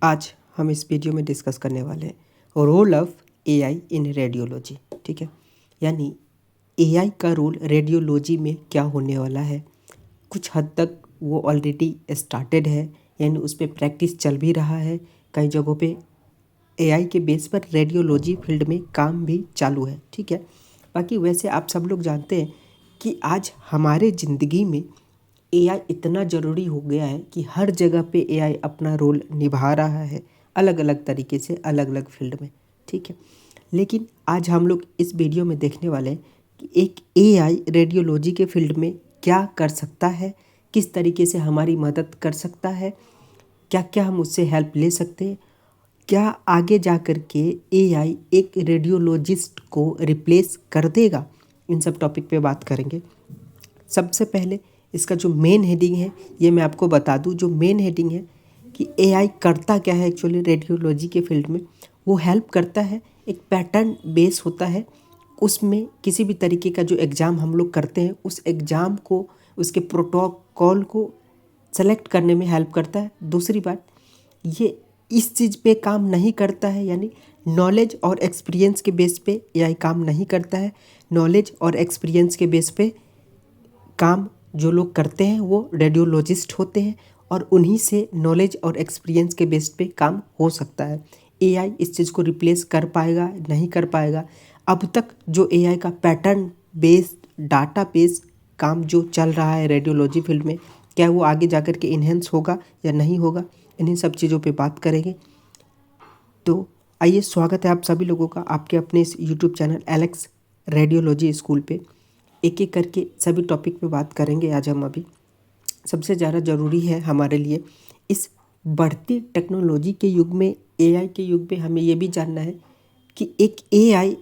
आज हम इस वीडियो में डिस्कस करने वाले हैं role of AI in radiology. ठीक है, यानी एआई का रोल रेडियोलॉजी में क्या होने वाला है। कुछ हद तक वो ऑलरेडी स्टार्टेड है, यानी उस पर प्रैक्टिस चल भी रहा है। कई जगहों पे एआई के बेस पर रेडियोलॉजी फील्ड में काम भी चालू है। ठीक है, बाकी वैसे आप सब लोग जानते हैं कि आज हमारे ज़िंदगी में एआई इतना ज़रूरी हो गया है कि हर जगह पे एआई अपना रोल निभा रहा है, अलग अलग तरीके से, अलग अलग फील्ड में। ठीक है, लेकिन आज हम लोग इस वीडियो में देखने वाले हैं कि एक एआई रेडियोलॉजी के फील्ड में क्या कर सकता है, किस तरीके से हमारी मदद कर सकता है, क्या क्या हम उससे हेल्प ले सकते हैं, क्या आगे जा कर के एआई एक रेडियोलॉजिस्ट को रिप्लेस कर देगा। इन सब टॉपिक पे बात करेंगे। सबसे पहले इसका जो मेन हेडिंग है ये मैं आपको बता दूं। जो मेन हेडिंग है कि एआई करता क्या है एक्चुअली रेडियोलॉजी के फील्ड में, वो हेल्प करता है। एक पैटर्न बेस होता है, उसमें किसी भी तरीके का जो एग्ज़ाम हम लोग करते हैं उस एग्ज़ाम को, उसके प्रोटोकॉल को सेलेक्ट करने में हेल्प करता है। दूसरी बात, ये इस चीज़ पे काम नहीं करता है, यानी नॉलेज और एक्सपीरियंस के बेस पे एआई काम नहीं करता है। नॉलेज और एक्सपीरियंस के बेस पे काम जो लोग करते हैं वो रेडियोलॉजिस्ट होते हैं, और उन्हीं से नॉलेज और एक्सपीरियंस के बेस पे काम हो सकता है। एआई इस चीज़ को रिप्लेस कर पाएगा, नहीं कर पाएगा। अब तक जो एआई का पैटर्न बेस्ड डाटा बेस्ड काम जो चल रहा है रेडियोलॉजी फील्ड में, क्या वो आगे जाकर के इन्हेंस होगा या नहीं होगा, इन्हीं सब चीज़ों पे बात करेंगे। तो आइए, स्वागत है आप सभी लोगों का आपके अपने इस YouTube channel Alex radiology school पे। एक एक करके सभी टॉपिक पे बात करेंगे आज हम। अभी सबसे ज़्यादा ज़रूरी है हमारे लिए इस बढ़ती टेक्नोलॉजी के युग में, एआई के युग में, हमें ये भी जानना है कि एक एआई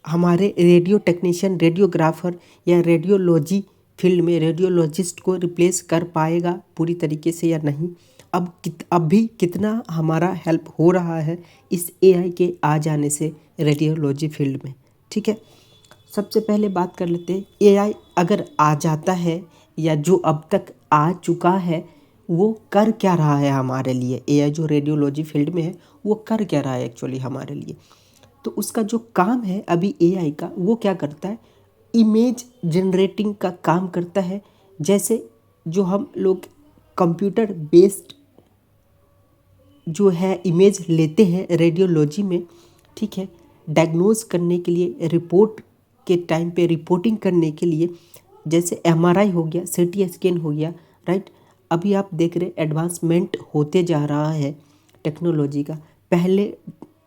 हमारे रेडियो टेक्नीशियन, रेडियोग्राफर या रेडियोलॉजी फील्ड में रेडियोलॉजिस्ट को रिप्लेस कर पाएगा पूरी तरीके से या नहीं। अब भी कितना हमारा हेल्प हो रहा है इस एआई के आ जाने से रेडियोलॉजी फील्ड में। ठीक है, सबसे पहले बात कर लेते हैं एआई अगर आ जाता है या जो अब तक आ चुका है वो कर क्या रहा है हमारे लिए। एआई जो रेडियोलॉजी फील्ड में है वो कर क्या रहा है एक्चुअली हमारे लिए। तो उसका जो काम है अभी एआई का, वो क्या करता है, इमेज जनरेटिंग का काम करता है। जैसे जो हम लोग कंप्यूटर बेस्ड जो है इमेज लेते हैं रेडियोलॉजी में, ठीक है, डायग्नोज करने के लिए, रिपोर्ट के टाइम पे रिपोर्टिंग करने के लिए, जैसे एमआरआई हो गया, सीटी स्कैन हो गया, राइट। अभी आप देख रहे एडवांसमेंट होते जा रहा है टेक्नोलॉजी का। पहले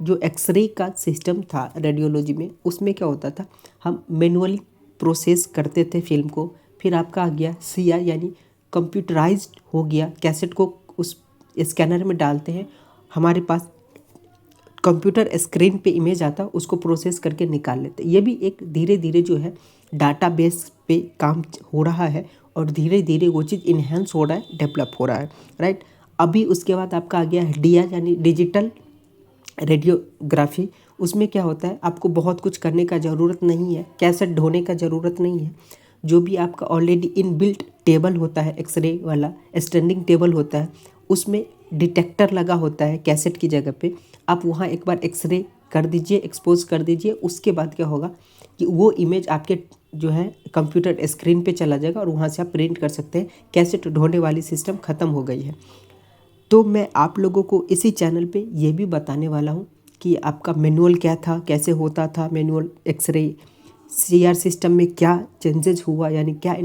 जो एक्सरे का सिस्टम था रेडियोलॉजी में, उसमें क्या होता था, हम मैनुअली प्रोसेस करते थे फिल्म को। फिर आपका आ गया सीआई, यानी कंप्यूटराइज्ड हो गया। कैसेट को उस स्कैनर में डालते हैं, हमारे पास कंप्यूटर स्क्रीन पे इमेज आता है, उसको प्रोसेस करके निकाल लेते हैं। ये भी एक धीरे धीरे जो है डाटाबेस पे काम हो रहा है, और धीरे धीरे वो चीज़ इन्हेंस हो रहा है, डेवलप हो रहा है, राइट। अभी उसके बाद आपका आ गया डीआर, यानी डिजिटल रेडियोग्राफी। उसमें क्या होता है, आपको बहुत कुछ करने का ज़रूरत नहीं है, कैसेट ढोने का ज़रूरत नहीं है। जो भी आपका ऑलरेडी इनबिल्ट टेबल होता है, एक्सरे वाला स्टैंडिंग टेबल होता है, उसमें डिटेक्टर लगा होता है कैसेट की जगह पे। आप वहाँ एक बार एक्सरे कर दीजिए, एक्सपोज कर दीजिए, उसके बाद क्या होगा कि वो इमेज आपके जो है कंप्यूटर स्क्रीन पे चला जाएगा और वहाँ से आप प्रिंट कर सकते हैं। कैसेट ढोने वाली सिस्टम ख़त्म हो गई है। तो मैं आप लोगों को इसी चैनल पे ये भी बताने वाला हूँ कि आपका मैनुअल क्या था, कैसे होता था मैनुअल एक्सरे, सीआर सिस्टम में क्या चेंजेस हुआ, यानी क्या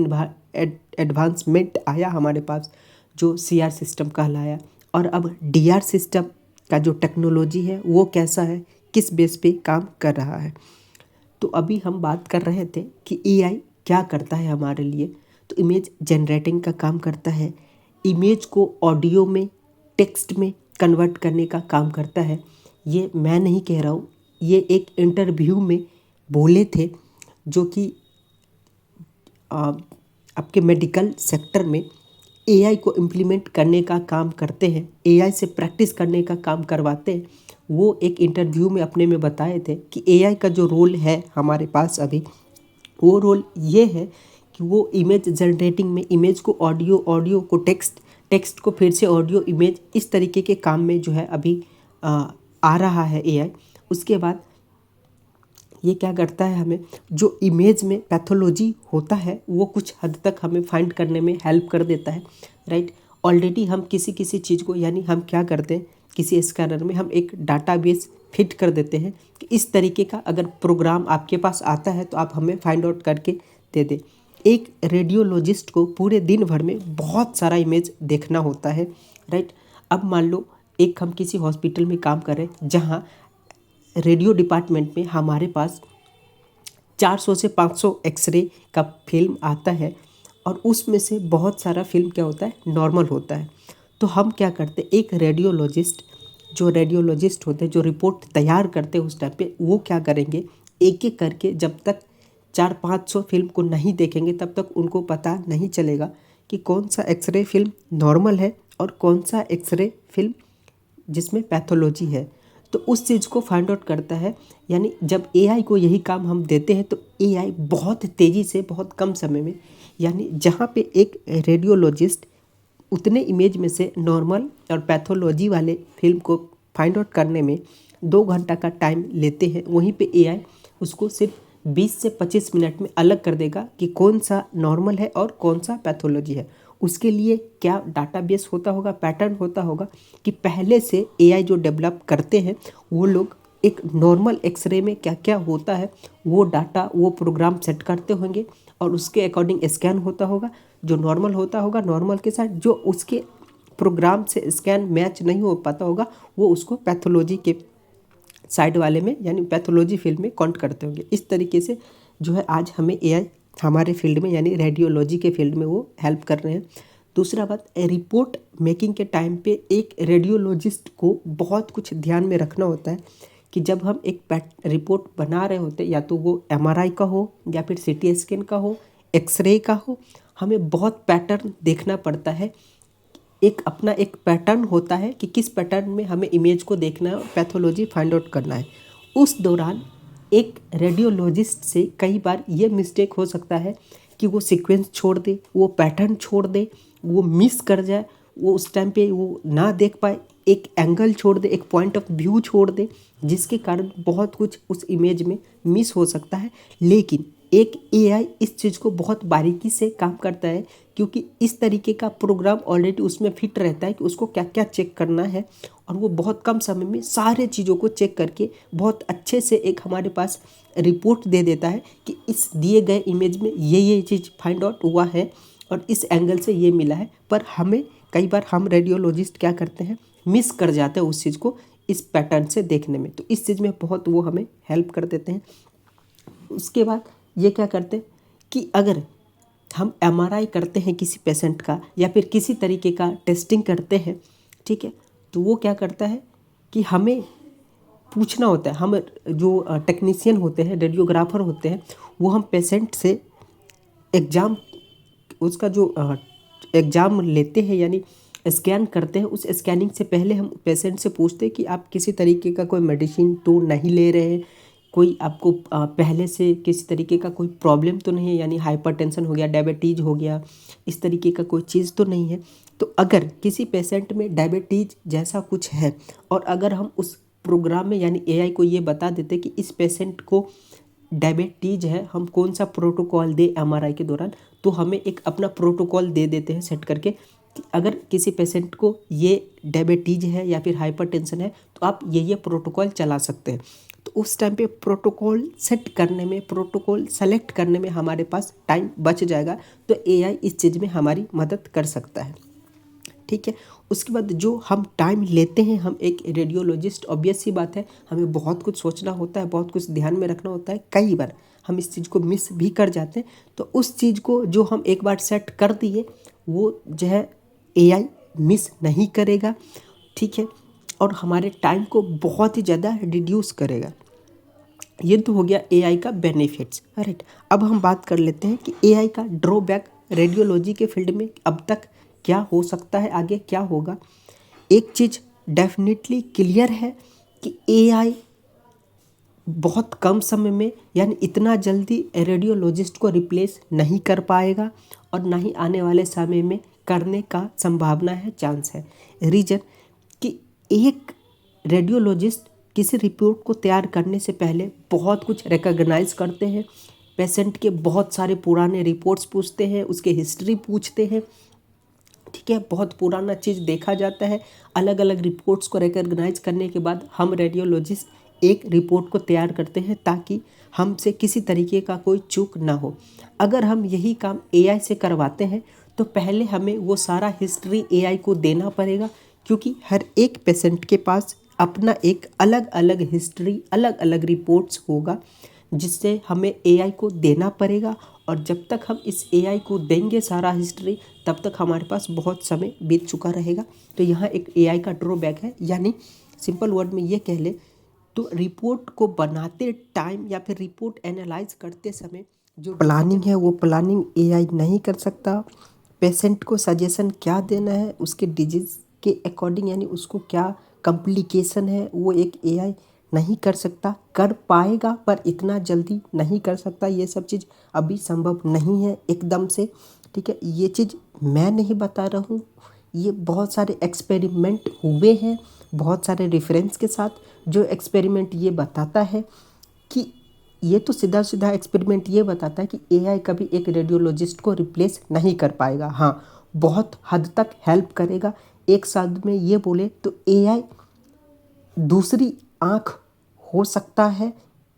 एडवांसमेंट आया हमारे पास जो सीआर सिस्टम कहलाया, और अब डीआर सिस्टम का जो टेक्नोलॉजी है वो कैसा है, किस बेस पे काम कर रहा है। तो अभी हम बात कर रहे थे कि एआई क्या करता है हमारे लिए। तो इमेज जनरेटिंग का काम करता है, इमेज को ऑडियो में, टेक्स्ट में कन्वर्ट करने का काम करता है। ये मैं नहीं कह रहा हूँ, ये एक इंटरव्यू में बोले थे जो कि आपके मेडिकल सेक्टर में एआई को इम्प्लीमेंट करने का काम करते हैं, एआई से प्रैक्टिस करने का काम करवाते हैं। वो एक इंटरव्यू में अपने में बताए थे कि एआई का जो रोल है हमारे पास अभी, वो रोल ये है कि वो इमेज जनरेटिंग में इमेज को ऑडियो, ऑडियो को टेक्स्ट, टेक्स्ट को फिर से ऑडियो, इमेज, इस तरीके के काम में जो है अभी आ रहा है एआई। उसके बाद ये क्या करता है, हमें जो इमेज में पैथोलॉजी होता है वो कुछ हद तक हमें फाइंड करने में हेल्प कर देता है, राइट। ऑलरेडी हम किसी किसी चीज़ को, यानी हम क्या करते हैं, किसी स्कैनर में हम एक डाटाबेस फिट कर देते हैं कि इस तरीके का अगर प्रोग्राम आपके पास आता है तो आप हमें फाइंड आउट करके दे दें। एक रेडियोलॉजिस्ट को पूरे दिन भर में बहुत सारा इमेज देखना होता है, राइट। अब मान लो एक हम किसी हॉस्पिटल में काम कर रहे हैं जहाँ रेडियो डिपार्टमेंट में हमारे पास 400 से 500 एक्सरे का फिल्म आता है और उसमें से बहुत सारा फिल्म क्या होता है, नॉर्मल होता है। तो हम क्या करते हैं, एक रेडियोलॉजिस्ट होते हैं जो रिपोर्ट तैयार करते हैं उस टाइम पे, वो क्या करेंगे, एक एक करके जब तक 400-500 फिल्म को नहीं देखेंगे तब तक उनको पता नहीं चलेगा कि कौन सा एक्सरे फिल्म नॉर्मल है और कौन सा एक्सरे फिल्म जिसमें पैथोलॉजी है। तो उस चीज़ को फाइंड आउट करता है। यानी जब एआई को यही काम हम देते हैं तो एआई बहुत तेज़ी से, बहुत कम समय में, यानी जहाँ पे एक रेडियोलॉजिस्ट उतने इमेज में से नॉर्मल और पैथोलॉजी वाले फिल्म को फाइंड आउट करने में 2 घंटा का टाइम लेते हैं, वहीं पे एआई उसको सिर्फ 20 से 25 मिनट में अलग कर देगा कि कौन सा नॉर्मल है और कौन सा पैथोलॉजी है। उसके लिए क्या डाटाबेस होता होगा, पैटर्न होता होगा कि पहले से एआई जो डेवलप करते हैं वो लोग एक नॉर्मल एक्सरे में क्या क्या होता है वो डाटा, वो प्रोग्राम सेट करते होंगे और उसके अकॉर्डिंग स्कैन होता होगा। जो नॉर्मल होता होगा, नॉर्मल के साथ जो उसके प्रोग्राम से स्कैन मैच नहीं हो पाता होगा वो उसको पैथोलॉजी के साइड वाले में, यानी पैथोलॉजी फील्ड में काउंट करते होंगे। इस तरीके से जो है आज हमें एआई हमारे फील्ड में, यानी रेडियोलॉजी के फील्ड में वो हेल्प कर रहे हैं। दूसरा बात, रिपोर्ट मेकिंग के टाइम पे एक रेडियोलॉजिस्ट को बहुत कुछ ध्यान में रखना होता है कि जब हम एक रिपोर्ट बना रहे होते हैं, या तो वो एमआरआई का हो या फिर सीटी स्कैन का हो, एक्सरे का हो, हमें बहुत पैटर्न देखना पड़ता है। एक अपना एक पैटर्न होता है कि किस पैटर्न में हमें इमेज को देखना है और पैथोलॉजी फाइंड आउट करना है। उस दौरान एक रेडियोलॉजिस्ट से कई बार ये मिस्टेक हो सकता है कि वो सीक्वेंस छोड़ दे, वो पैटर्न छोड़ दे, वो मिस कर जाए, वो उस टाइम पे वो ना देख पाए, एक एंगल छोड़ दे, एक पॉइंट ऑफ व्यू छोड़ दे, जिसके कारण बहुत कुछ उस इमेज में मिस हो सकता है। लेकिन एक एआई इस चीज़ को बहुत बारीकी से काम करता है क्योंकि इस तरीके का प्रोग्राम ऑलरेडी उसमें फिट रहता है कि उसको क्या क्या चेक करना है और वो बहुत कम समय में सारे चीज़ों को चेक करके बहुत अच्छे से एक हमारे पास रिपोर्ट दे देता है कि इस दिए गए इमेज में ये चीज़ फाइंड आउट हुआ है और इस एंगल से ये मिला है। पर हमें कई बार हम रेडियोलॉजिस्ट क्या करते हैं, मिस कर जाते हैं उस चीज़ को इस पैटर्न से देखने में। तो इस चीज़ में बहुत वो हमें हेल्प कर देते हैं। उसके बाद ये क्या करते हैं कि अगर हम एमआरआई करते हैं किसी पेशेंट का या फिर किसी तरीके का टेस्टिंग करते हैं, ठीक है, तो वो क्या करता है कि हमें पूछना होता है, हम जो टेक्नीशियन होते हैं, रेडियोग्राफर होते हैं, वो हम पेशेंट से एग्ज़ाम, उसका जो एग्ज़ाम लेते हैं यानी स्कैन करते हैं, उस स्कैनिंग से पहले हम पेशेंट से पूछते हैं कि आप किसी तरीके का कोई मेडिसिन तो नहीं ले रहे हैं, कोई आपको पहले से किसी तरीके का कोई प्रॉब्लम तो नहीं है, यानी हाइपरटेंशन हो गया, डायबिटीज़ हो गया, इस तरीके का कोई चीज़ तो नहीं है। तो अगर किसी पेशेंट में डायबिटीज़ जैसा कुछ है और अगर हम उस प्रोग्राम में यानी एआई को ये बता देते कि इस पेशेंट को डायबिटीज़ है, हम कौन सा प्रोटोकॉल दे एमआरआई के दौरान, तो हमें एक अपना प्रोटोकॉल दे देते हैं सेट करके कि अगर किसी पेशेंट को ये डायबिटीज़ है या फिर हाइपरटेंशन है तो आप ये प्रोटोकॉल चला सकते हैं। तो उस टाइम पे प्रोटोकॉल सेट करने में, प्रोटोकॉल सेलेक्ट करने में हमारे पास टाइम बच जाएगा। तो एआई इस चीज़ में हमारी मदद कर सकता है, ठीक है। उसके बाद जो हम टाइम लेते हैं, हम एक रेडियोलॉजिस्ट, ऑब्वियस सी बात है हमें बहुत कुछ सोचना होता है, बहुत कुछ ध्यान में रखना होता है, कई बार हम इस चीज़ को मिस भी कर जाते हैं। तो उस चीज़ को जो हम एक बार सेट कर दिए वो जो है एआई मिस नहीं करेगा, ठीक है, और हमारे टाइम को बहुत ही ज़्यादा रिड्यूस करेगा। ये तो हो गया एआई का बेनिफिट्स, राइट। अब हम बात कर लेते हैं कि एआई का ड्रॉबैक रेडियोलॉजी के फील्ड में अब तक क्या हो सकता है, आगे क्या होगा। एक चीज़ डेफिनेटली क्लियर है कि एआई बहुत कम समय में, यानी इतना जल्दी रेडियोलॉजिस्ट को रिप्लेस नहीं कर पाएगा और ना ही आने वाले समय में करने का संभावना है, चांस है। रीजन कि एक रेडियोलॉजिस्ट किसी रिपोर्ट को तैयार करने से पहले बहुत कुछ रिकॉग्नाइज करते हैं, पेशेंट के बहुत सारे पुराने रिपोर्ट्स पूछते हैं, उसके हिस्ट्री पूछते हैं, ठीक है, बहुत पुराना चीज़ देखा जाता है। अलग अलग रिपोर्ट्स को रिकॉग्नाइज करने के बाद हम रेडियोलॉजिस्ट एक रिपोर्ट को तैयार करते हैं ताकि हमसे किसी तरीके का कोई चूक ना हो। अगर हम यही काम एआई से करवाते हैं तो पहले हमें वो सारा हिस्ट्री एआई को देना पड़ेगा, क्योंकि हर एक पेशेंट के पास अपना एक अलग अलग हिस्ट्री, अलग अलग रिपोर्ट्स होगा, जिससे हमें एआई को देना पड़ेगा। और जब तक हम इस एआई को देंगे सारा हिस्ट्री, तब तक हमारे पास बहुत समय बीत चुका रहेगा। तो यहाँ एक एआई का ड्रॉबैक है, यानी सिंपल वर्ड में ये कह ले तो रिपोर्ट को बनाते टाइम या फिर रिपोर्ट एनालाइज करते समय जो प्लानिंग है वो प्लानिंग एआई नहीं कर सकता। पेशेंट को सजेशन क्या देना है उसके डिजीज़ के अकॉर्डिंग, यानी उसको क्या कॉम्प्लिकेशन है, वो एक एआई नहीं कर सकता। कर पाएगा पर इतना जल्दी नहीं कर सकता। ये सब चीज़ अभी संभव नहीं है एकदम से, ठीक है। ये चीज़ मैं नहीं बता रहा हूँ, ये बहुत सारे एक्सपेरिमेंट हुए हैं, बहुत सारे रेफरेंस के साथ। जो एक्सपेरिमेंट ये बताता है कि ये तो सीधा सीधा एक्सपेरिमेंट ये बताता है कि एआई कभी एक रेडियोलॉजिस्ट को रिप्लेस नहीं कर पाएगा। हाँ, बहुत हद तक हेल्प करेगा। एक शब्द में ये बोले तो एआई दूसरी आँख हो सकता है।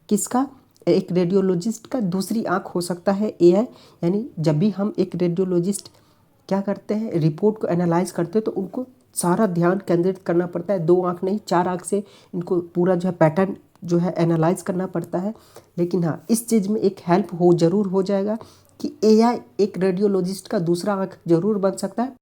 किसका? एक रेडियोलॉजिस्ट का दूसरी आँख हो सकता है एआई। यानी जब भी हम एक रेडियोलॉजिस्ट क्या करते हैं, रिपोर्ट को एनालाइज करते हैं, तो उनको सारा ध्यान केंद्रित करना पड़ता है। 2 आँख नहीं, 4 आँख से इनको पूरा जो है पैटर्न जो है एनालाइज करना पड़ता है। लेकिन हाँ, इस चीज़ में एक हेल्प ज़रूर हो जाएगा कि एआई एक रेडियोलॉजिस्ट का दूसरा आँख ज़रूर बन सकता है,